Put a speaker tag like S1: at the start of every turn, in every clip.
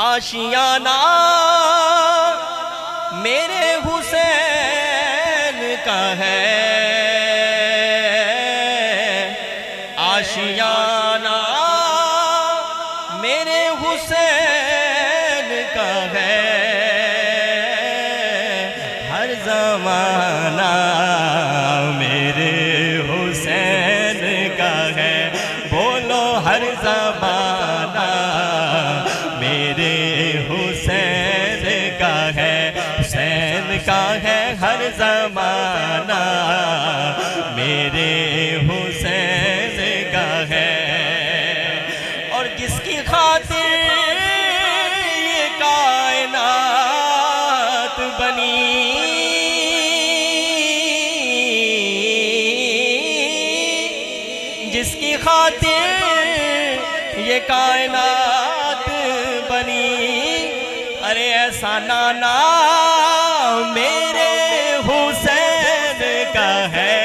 S1: آشیانہ میرے حسین کا ہے، آشیانہ میرے حسین کا ہے، ہر زمانہ میرے حسین کا ہے، بولو ہر زمانہ میرے حسین کا ہے، حسین کا ہے ہر زمانہ میرے حسین کا ہے۔ اور جس کی خاطر یہ کائنات بنی، جس کی خاطر یہ کائنات بنی، ارے ایسا نانا میرے حسین کا ہے،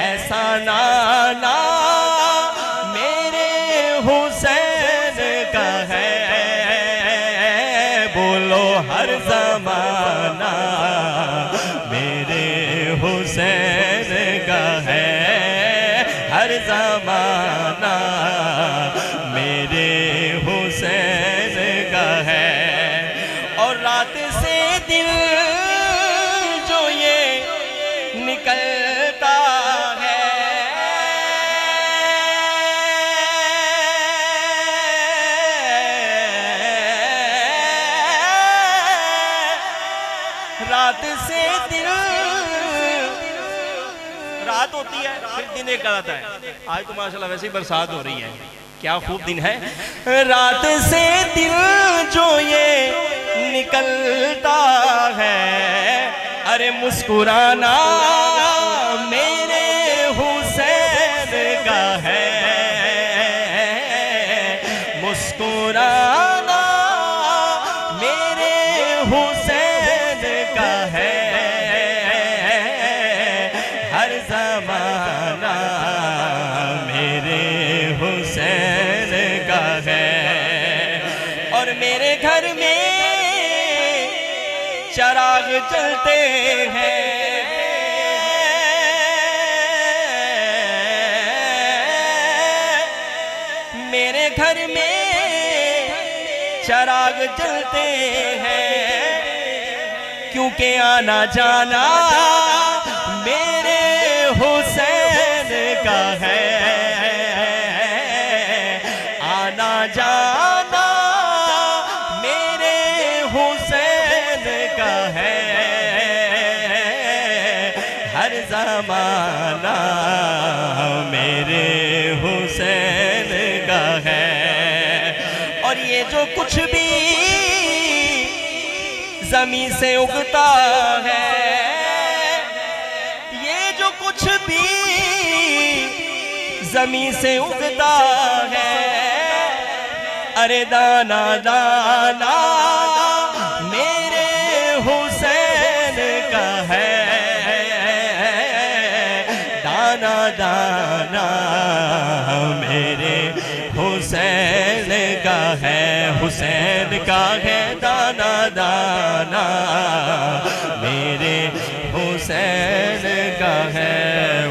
S1: ایسا نانا میرے حسین کا ہے، بولو ہر زمانہ میرے حسین کا ہے، ہر زمانہ میرے حسین کا ہے۔ اور رات سے دل جو یہ نکلتا ہے، رات سے دل، رات ہوتی ہے پھر دن ایک آتا ہے، آج تو ماشاءاللہ ویسے ہی برسات ہو رہی ہے، کیا خوب دن ہے۔ رات سے دل جو یہ نکلتا ہے، ارے مسکرانا میرے حسین کا ہے، مسکرانا میرے حسین کا ہے، ہر زمانہ میرے حسین کا ہے۔ اور میرے گھر میں چراغ جلتے ہیں، میرے گھر میں چراغ جلتے ہیں، کیونکہ آنا جانا میرے حسین کا ہے، آنا جانا میرے حسین کا ہے، ہر زمانہ میرے حسین کا ہے۔ اور یہ جو کچھ بھی زمین سے اگتا ہے، یہ جو کچھ بھی زمین سے اگتا ہے، ارے دانا دانا میرے حسین کا ہے، دانا دانا میرے حسین کا ہے، حسین کا ہے دانا دانا میرے حسین کا ہے۔